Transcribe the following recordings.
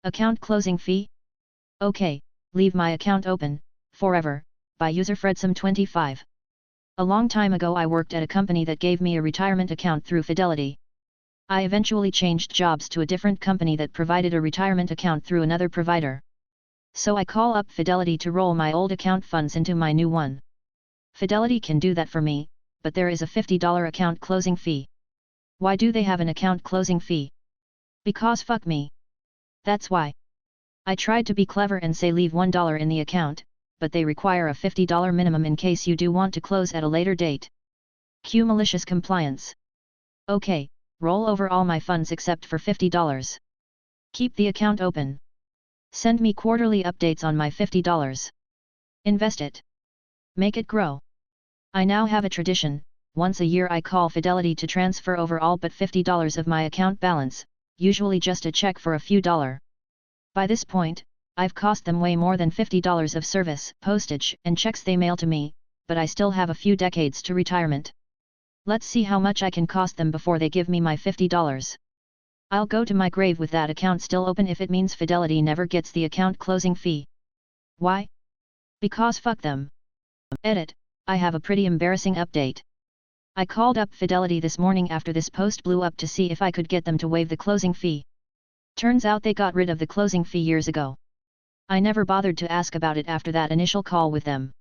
Account closing fee? Okay, leave my account open, forever, by user Fredsome25. A long time ago I worked at a company that gave me a retirement account through Fidelity. I eventually changed jobs to a different company that provided a retirement account through another provider. So I call up Fidelity to roll my old account funds into my new one. Fidelity can do that for me, but there is a $50 account closing fee. Why do they have an account closing fee? Because fuck me. That's why. I tried to be clever and say leave $1 in the account, but they require a $50 minimum in case you do want to close at a later date. Cue malicious compliance. Okay, roll over all my funds except for $50. Keep the account open. Send me quarterly updates on my $50. Invest it. Make it grow. I now have a tradition, once a year I call Fidelity to transfer over all but $50 of my account balance, usually just a check for a few dollars. By this point, I've cost them way more than $50 of service, postage, and checks they mail to me, but I still have a few decades to retirement. Let's see how much I can cost them before they give me my $50. I'll go to my grave with that account still open if it means Fidelity never gets the account closing fee. Why? Because fuck them. Edit, I have a pretty embarrassing update. I called up Fidelity this morning after this post blew up to see if I could get them to waive the closing fee. Turns out they got rid of the closing fee years ago. I never bothered to ask about it after that initial call with them.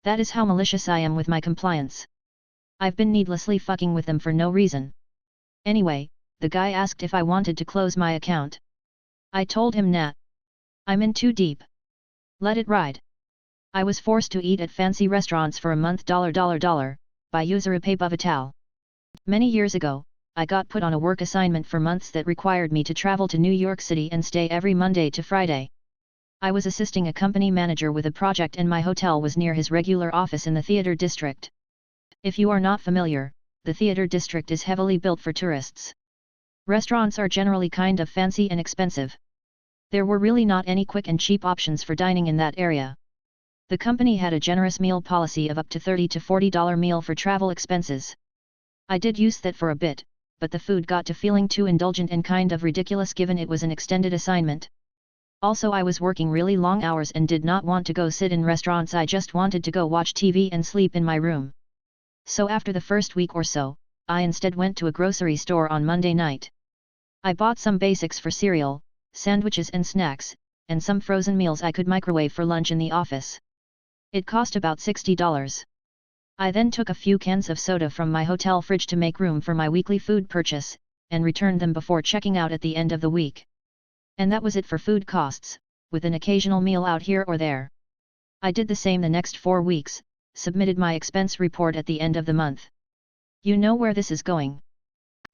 That is how malicious I am with my compliance. I've been needlessly fucking with them for no reason. Anyway, the guy asked if I wanted to close my account. I told him nah. I'm in too deep. Let it ride. I was forced to eat at fancy restaurants for a month by user pay Buvatal. Many years ago, I got put on a work assignment for months that required me to travel to New York City and stay every Monday to Friday. I was assisting a company manager with a project and my hotel was near his regular office in the theater district. If you are not familiar, the theater district is heavily built for tourists. Restaurants are generally kind of fancy and expensive. There were really not any quick and cheap options for dining in that area. The company had a generous meal policy of up to $30 to $40 meal for travel expenses. I did use that for a bit, but the food got to feeling too indulgent and kind of ridiculous given it was an extended assignment. Also I was working really long hours and did not want to go sit in restaurants, I just wanted to go watch TV and sleep in my room. So after the first week or so, I instead went to a grocery store on Monday night. I bought some basics for cereal, sandwiches and snacks, and some frozen meals I could microwave for lunch in the office. It cost about $60. I then took a few cans of soda from my hotel fridge to make room for my weekly food purchase, and returned them before checking out at the end of the week. And that was it for food costs, with an occasional meal out here or there. I did the same the next 4 weeks, submitted my expense report at the end of the month. You know where this is going.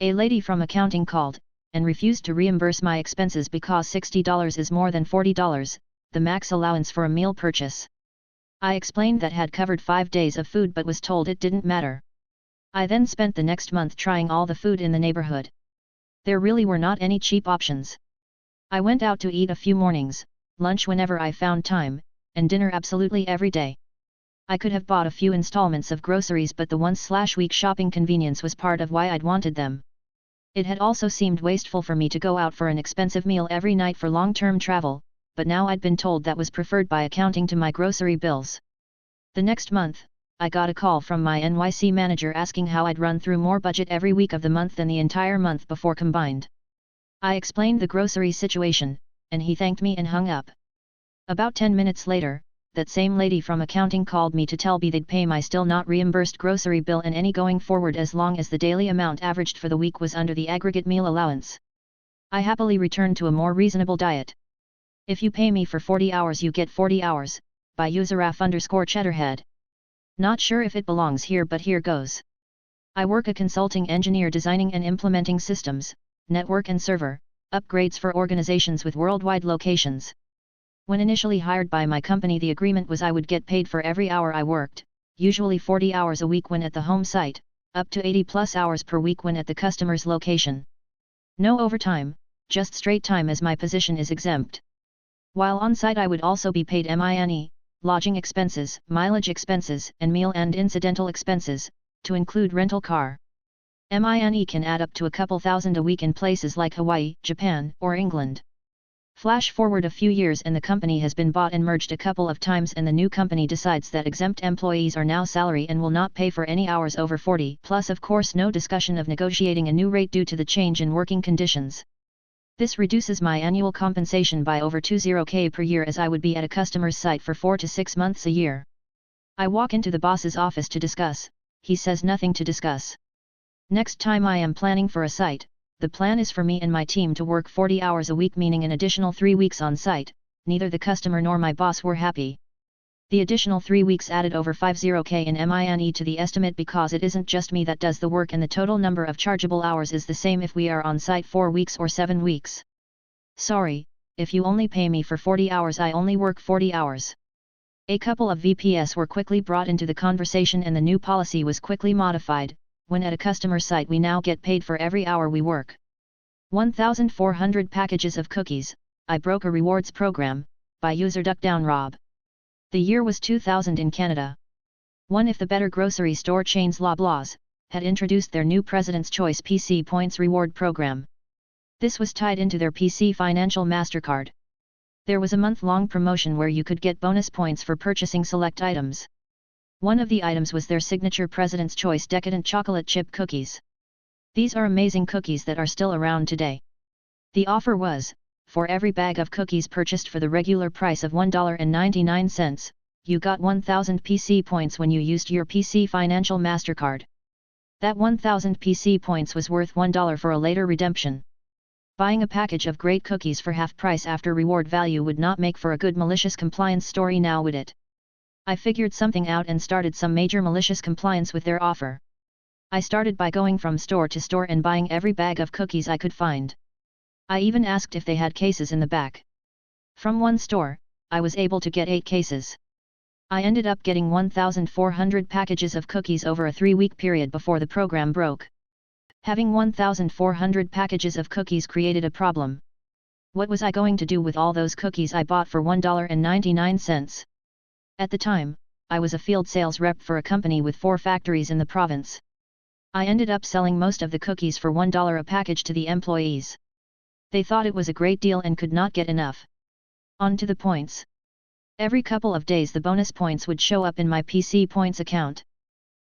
A lady from accounting called, and refused to reimburse my expenses because $60 is more than $40, the max allowance for a meal purchase. I explained that had covered 5 days of food but was told it didn't matter. I then spent the next month trying all the food in the neighborhood. There really were not any cheap options. I went out to eat a few mornings, lunch whenever I found time, and dinner absolutely every day. I could have bought a few installments of groceries but the once/week shopping convenience was part of why I'd wanted them. It had also seemed wasteful for me to go out for an expensive meal every night for long-term travel, but now I'd been told that was preferred by accounting to my grocery bills. The next month, I got a call from my NYC manager asking how I'd run through more budget every week of the month than the entire month before combined. I explained the grocery situation, and he thanked me and hung up. About 10 minutes later, that same lady from accounting called me to tell me they'd pay my still not reimbursed grocery bill and any going forward as long as the daily amount averaged for the week was under the aggregate meal allowance. I happily returned to a more reasonable diet. If you pay me for 40 hours you get 40 hours, by useraf_cheddarhead. Not sure if it belongs here but here goes. I work a consulting engineer designing and implementing systems, network and server, upgrades for organizations with worldwide locations. When initially hired by my company the agreement was I would get paid for every hour I worked, usually 40 hours a week when at the home site, up to 80+ hours per week when at the customer's location. No overtime, just straight time as my position is exempt. While on site I would also be paid MINE, lodging expenses, mileage expenses, and meal and incidental expenses, to include rental car. MINE can add up to a couple thousand a week in places like Hawaii, Japan, or England. Flash forward a few years and the company has been bought and merged a couple of times, and the new company decides that exempt employees are now salary and will not pay for any hours over 40, plus of course no discussion of negotiating a new rate due to the change in working conditions. This reduces my annual compensation by over 20k per year, as I would be at a customer's site for 4 to 6 months a year. I walk into the boss's office to discuss, he says nothing to discuss. Next time I am planning for a site, the plan is for me and my team to work 40 hours a week, meaning an additional 3 weeks on site. Neither the customer nor my boss were happy. The additional 3 weeks added over 50k in MINE to the estimate, because it isn't just me that does the work, and the total number of chargeable hours is the same if we are on site 4 weeks or 7 weeks. Sorry, if you only pay me for 40 hours, I only work 40 hours. A couple of VPS were quickly brought into the conversation and the new policy was quickly modified. When at a customer site, we now get paid for every hour we work. 1,400 packages of cookies. I broke a rewards program, by user Duckdown Rob. The year was 2000 in Canada. One of the better grocery store chains, Loblaws, had introduced their new President's Choice PC Points reward program. This was tied into their PC Financial MasterCard. There was a month-long promotion where you could get bonus points for purchasing select items. One of the items was their signature President's Choice Decadent Chocolate Chip Cookies. These are amazing cookies that are still around today. The offer was, for every bag of cookies purchased for the regular price of $1.99, you got 1,000 PC points when you used your PC Financial MasterCard. That 1,000 PC points was worth $1 for a later redemption. Buying a package of great cookies for half price after reward value would not make for a good malicious compliance story, now would it? I figured something out and started some major malicious compliance with their offer. I started by going from store to store and buying every bag of cookies I could find. I even asked if they had cases in the back. From one store, I was able to get 8 cases. I ended up getting 1,400 packages of cookies over a 3-week period before the program broke. Having 1,400 packages of cookies created a problem. What was I going to do with all those cookies I bought for $1.99? At the time, I was a field sales rep for a company with 4 factories in the province. I ended up selling most of the cookies for $1 a package to the employees. They thought it was a great deal and could not get enough. On to the points. Every couple of days the bonus points would show up in my PC Points account.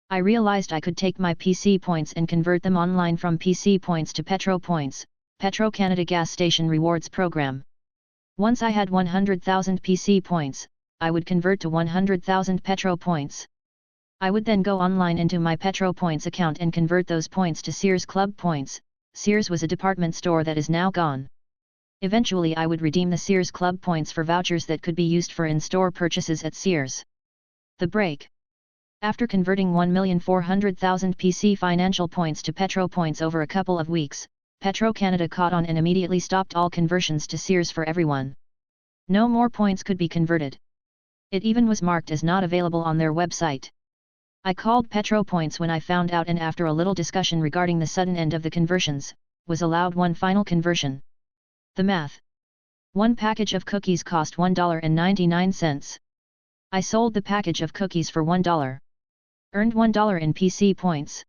I realized I could take my PC Points and convert them online from PC Points to Petro Points, Petro-Canada gas station rewards program. Once I had 100,000 PC Points, I would convert to 100,000 Petro Points. I would then go online into my Petro Points account and convert those points to Sears Club Points. Sears was a department store that is now gone. Eventually I would redeem the Sears Club Points for vouchers that could be used for in-store purchases at Sears. The break. After converting 1,400,000 PC Financial Points to Petro Points over a couple of weeks, Petro-Canada caught on and immediately stopped all conversions to Sears for everyone. No more points could be converted. It even was marked as not available on their website. I called Petro Points when I found out, and after a little discussion regarding the sudden end of the conversions, was allowed one final conversion. The math. One package of cookies cost $1.99. I sold the package of cookies for $1. Earned $1 in PC points.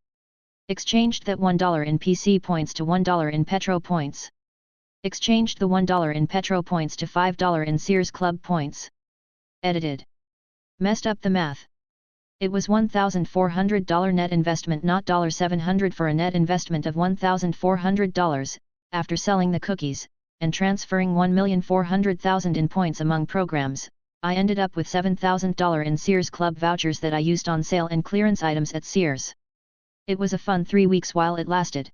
Exchanged that $1 in PC points to $1 in Petro Points. Exchanged the $1 in Petro Points to $5 in Sears Club Points. Edited. Messed up the math. It was $1,400 net investment, not $700, for a net investment of $1,400, after selling the cookies, and transferring $1,400,000 in points among programs. I ended up with $7,000 in Sears Club vouchers that I used on sale and clearance items at Sears. It was a fun 3 weeks while it lasted.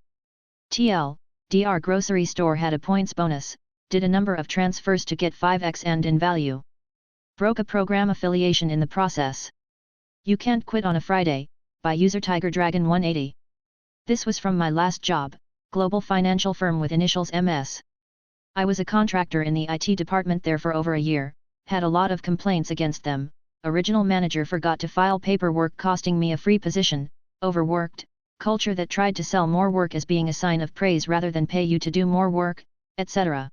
DR grocery store had a points bonus, did a number of transfers to get 5x and in value. Broke a program affiliation in the process. You Can't Quit on a Friday, by user Tiger Dragon 180. This was from my last job, global financial firm with initials MS. I was a contractor in the IT department there for over a year, had a lot of complaints against them. Original manager forgot to file paperwork costing me a free position, overworked, culture that tried to sell more work as being a sign of praise rather than pay you to do more work, etc.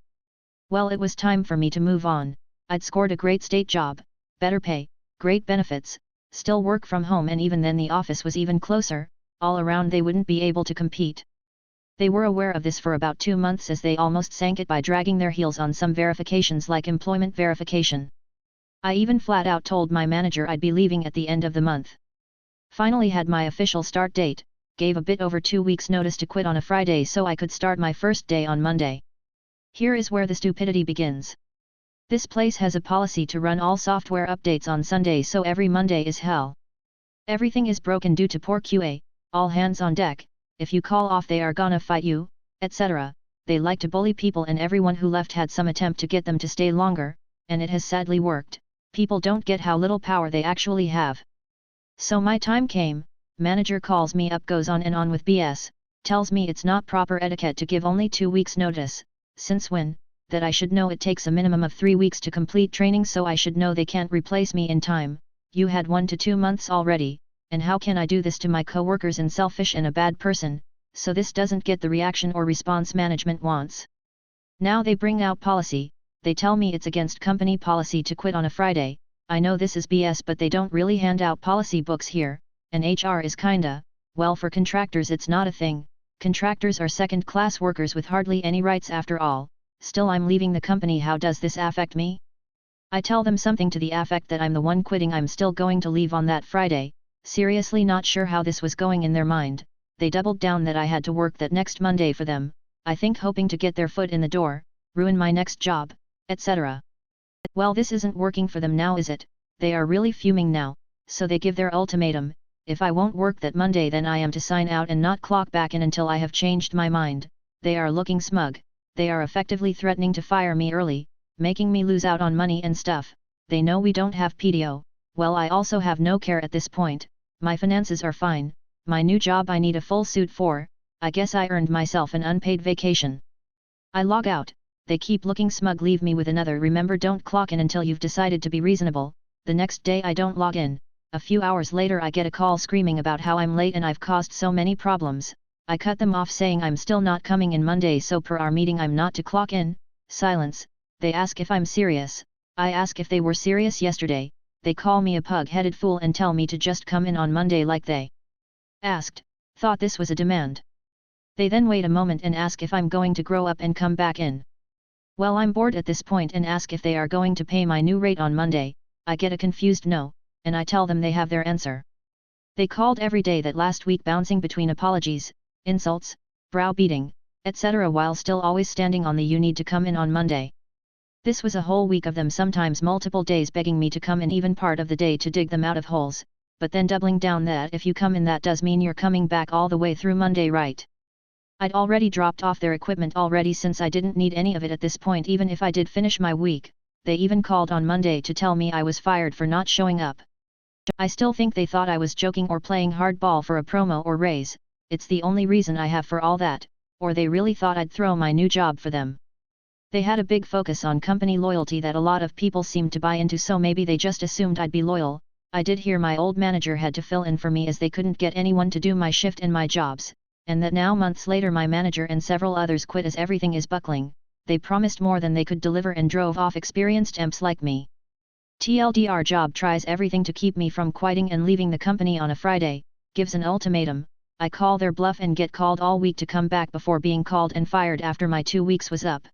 Well, it was time for me to move on. I'd scored a great state job, better pay, great benefits, still work from home, and even then the office was even closer. All around they wouldn't be able to compete. They were aware of this for about 2 months as they almost sank it by dragging their heels on some verifications like employment verification. I even flat out told my manager I'd be leaving at the end of the month. Finally had my official start date, gave a bit over 2 weeks notice to quit on a Friday so I could start my first day on Monday. Here is where the stupidity begins. This place has a policy to run all software updates on Sunday, so every Monday is hell. Everything is broken due to poor QA, all hands on deck, if you call off they are gonna fight you, etc. They like to bully people and everyone who left had some attempt to get them to stay longer, and it has sadly worked. People don't get how little power they actually have. So my time came, manager calls me up, goes on and on with BS, tells me it's not proper etiquette to give only 2 weeks notice, since when, that I should know it takes a minimum of 3 weeks to complete training, so I should know they can't replace me in time. You had 1 to 2 months already, and how can I do this to my co-workers and selfish and a bad person, so this doesn't get the reaction or response management wants. Now they bring out policy, they tell me it's against company policy to quit on a Friday. I know this is BS, but they don't really hand out policy books here, and HR is kinda, well, for contractors it's not a thing. Contractors are second-class workers with hardly any rights after all. Still, I'm leaving the company. How does this affect me? I tell them something to the effect that I'm the one quitting, I'm still going to leave on that Friday, seriously not sure how this was going in their mind. They doubled down that I had to work that next Monday for them, I think hoping to get their foot in the door, ruin my next job, etc. Well, this isn't working for them now, is it? They are really fuming now, so they give their ultimatum: if I won't work that Monday then I am to sign out and not clock back in until I have changed my mind. They are looking smug. They are effectively threatening to fire me early, making me lose out on money and stuff. They know we don't have PTO, well, I also have no care at this point, my finances are fine, my new job I need a full suit for, I guess I earned myself an unpaid vacation. I log out, they keep looking smug, leave me with another remember, don't clock in until you've decided to be reasonable. The next day I don't log in. A few hours later I get a call screaming about how I'm late and I've caused so many problems. I cut them off saying I'm still not coming in Monday, so per our meeting I'm not to clock in. Silence. They ask if I'm serious. I ask if they were serious yesterday. They call me a pug-headed fool and tell me to just come in on Monday like they asked. Thought this was a demand. They then wait a moment and ask if I'm going to grow up and come back in. Well, I'm bored at this point and ask if they are going to pay my new rate on Monday. I get a confused no, and I tell them they have their answer. They called every day that last week, bouncing between apologies, insults, browbeating, etc., while still always standing on the "you need to come in on Monday." This was a whole week of them, sometimes multiple days, begging me to come in, even part of the day to dig them out of holes, but then doubling down that if you come in that does mean you're coming back all the way through Monday, right? I'd already dropped off their equipment already, since I didn't need any of it at this point, even if I did finish my week. They even called on Monday to tell me I was fired for not showing up. I still think they thought I was joking or playing hardball for a promo or raise. It's the only reason I have for all that, or they really thought I'd throw my new job for them. They had a big focus on company loyalty that a lot of people seemed to buy into, so maybe they just assumed I'd be loyal. I did hear my old manager had to fill in for me as they couldn't get anyone to do my shift and my jobs, and that now months later my manager and several others quit as everything is buckling. They promised more than they could deliver and drove off experienced temps like me. TLDR job tries everything to keep me from quitting and leaving the company on a Friday, gives an ultimatum. I call their bluff and get called all week to come back before being called and fired after my 2 weeks was up.